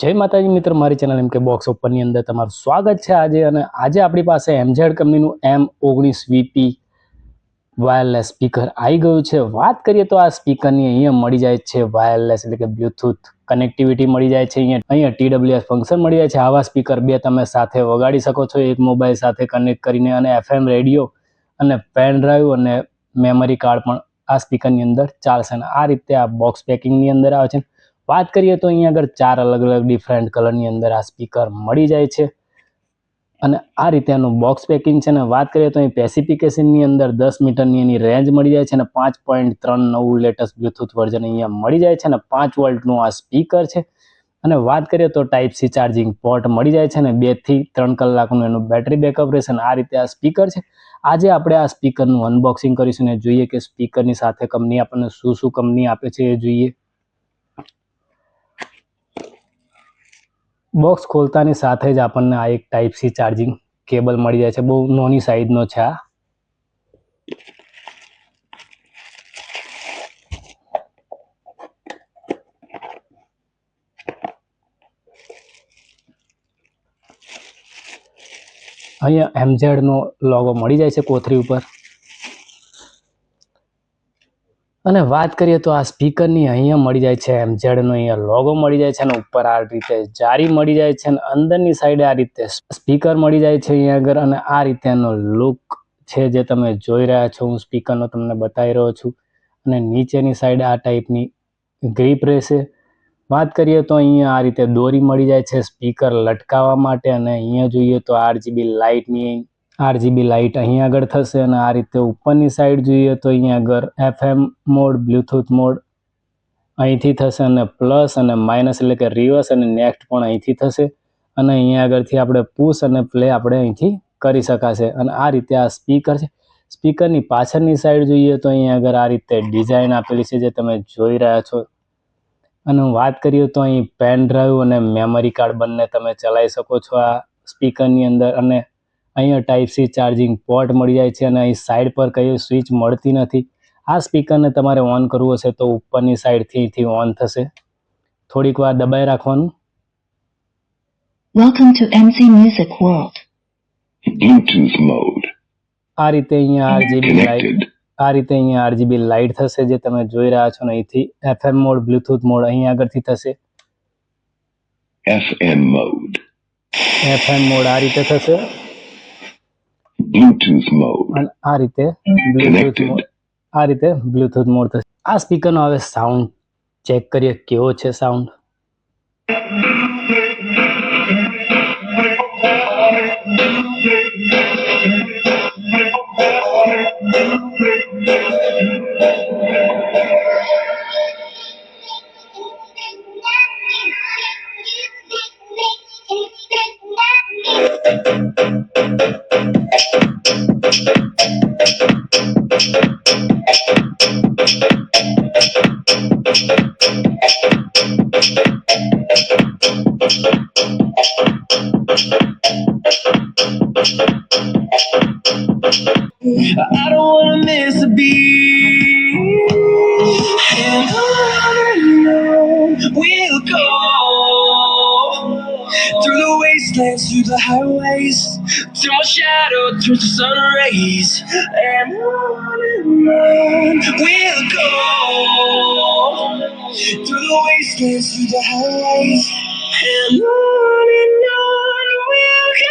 जय माताजी मित्र, मारी चैनल एम के बॉक्स ओपन ની અંદર તમારું સ્વાગત છે। આજે આપણી પાસે MZ કંપનીનું M19VP વાયરલેસ સ્પીકર આવી ગયું છે। વાત કરીએ તો આ સ્પીકરની અહીંયા મળી જાય છે વાયરલેસ એટલે કે બ્લૂટૂથ કનેક્ટિવિટી મળી જાય છે। અહીંયા TWS ફંક્શન મળી જાય છે। આવા સ્પીકર બે તમે સાથે વગાડી શકો છો, એક મોબાઈલ સાથે કનેક્ટ કરીને, અને FM રેડિયો અને પેન ડ્રાઈવ અને મેમરી કાર્ડ પણ આ સ્પીકરની અંદર ચાલશે। અને આ રીતે આ બોક્સ પેકિંગની અંદર આવે છે। बात करिए तो अहीं अगर 4 अलग अलग डिफरेंट कलर ની અંદર આ સ્પીકર મળી જાય છે અને આ રીતે આનું બોક્સ પેકિંગ છે ને। વાત કરીએ તો અહીં સ્પેસિફિકેશન ની અંદર 10 મીટરની એની રેન્જ મળી જાય છે અને 5.39 લેટેસ્ટ બ્લૂટૂથ વર્ઝન અહીંયા મળી જાય છે અને 5 વોલ્ટનું આ સ્પીકર છે। અને વાત કરીએ તો ટાઈપ સી ચાર્જિંગ પોર્ટ મળી જાય છે અને 2 થી 3 કલાકનું એનું બેટરી બેકઅપ રહેશે। આ રીતે આ સ્પીકર છે। આજે આપણે આ સ્પીકરનું અનબોક્સિંગ કરીશું અને જોઈએ કે સ્પીકરની સાથે કંપની આપણને શું કંપની આપે છે એ જોઈએ। બોક્સ ખોલતાની સાથે જ આપણને આ એક ટાઈપ સી ચાર્જિંગ કેબલ મળી જાય છે। બહુ નાની સાઈઝનો છે આ। અહીંયા MZ નો લોગો મળી જાય છે કોથળી ઉપર। અને વાત કરીએ તો આ સ્પીકરની અહીંયા મળી જાય છે MZ નો અહીંયા લોગો મળી જાય છે અને ઉપર આ રીતે જારી મળી જાય છે અને અંદરની સાઈડે આ રીતે સ્પીકર મળી જાય છે અહીંયા આગળ। અને આ રીતેનો લુક છે જે તમે જોઈ રહ્યા છો, હું સ્પીકરનો તમને બતાવી રહ્યો છું। અને નીચેની સાઈડે આ ટાઈપની ગ્રીપ રહેશે। વાત કરીએ તો અહીંયા આ રીતે દોરી મળી જાય છે સ્પીકર લટકાવવા માટે। અને અહીંયા જોઈએ તો RGB લાઇટ અહીંયા આગળ થશે। અને આ રીતે ઉપરની સાઈડ જોઈએ તો અહીંયા આગળ FM મોડ, બ્લૂટૂથ મોડ અહીંથી થશે અને પ્લસ અને માઇનસ એટલે કે રિવર્સ અને નેક્સ્ટ પણ અહીંથી થશે। અને અહીંયા આગળથી આપણે પુશ અને પ્લે આપણે અહીંથી કરી શકાશે। અને આ રીતે આ સ્પીકર છે। સ્પીકરની પાછળની સાઈડ જોઈએ તો અહીંયા આગળ આ રીતે ડિઝાઇન આપેલી છે જે તમે જોઈ રહ્યા છો। અને વાત કરીએ તો અહીં પેન ડ્રાઈવ અને મેમરી કાર્ડ બંને તમે ચલાવી શકો છો આ સ્પીકરની અંદર। અને અહીંયા ટાઈપ સી ચાર્જિંગ પોર્ટ મળી જાય છે અને અહીં સાઈડ પર કઈ સ્વિચ મળતી નથી। આ સ્પીકરને તમારે ઓન કરવું હશે તો ઉપરની સાઈડથી ઓન થશે, થોડીક વાર દબાઈ રાખવાનું। Welcome to MC Music World. Bluetooth mode. આ રીતે અહીંયા RGB લાઇટ થશે જે તમે જોઈ રહ્યા છો ને। અહીંથી FM મોડ, બ્લૂટૂથ મોડ અહીંયા આગળથી થશે। FM mode. આ રીતે થશે। Bluetooth mode. અને આ રીતે બ્લૂટૂથ મોડ થશે। આ સ્પીકરનો હવે સાઉન્ડ ચેક કરીએ કેવો છે sound. I don't wanna miss a beat, and on we'll go through the wastelands, through the highways, till my shadow turns to sun rays. And on we'll go through the wastelands, through the highways, and on we'll go.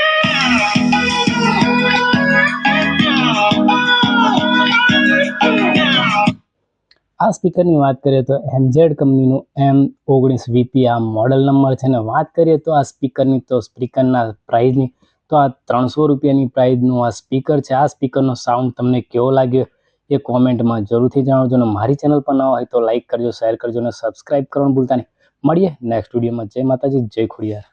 આ સ્પીકરની વાત કરીએ તો MZ કંપનીનું M19VP આ model number છે। ને વાત કરીએ તો આ સ્પીકરના પ્રાઇસની તો આ 300 રૂપિયાની પ્રાઇસનું આ સ્પીકર છે। આ સ્પીકરનો સાઉન્ડ તમને કેવો લાગ્યો એ કોમેન્ટમાં જરૂરથી જણાવજો। અને મારી ચેનલ પર ન હોય તો લાઇક કરજો, શેર કરજો અને સબસ્ક્રાઈબ કરવાનું ભૂલતા નહીં। મળીએ નેક્સ્ટ વિડીયોમાં। જય માતાજી, જય ખોડિયાર।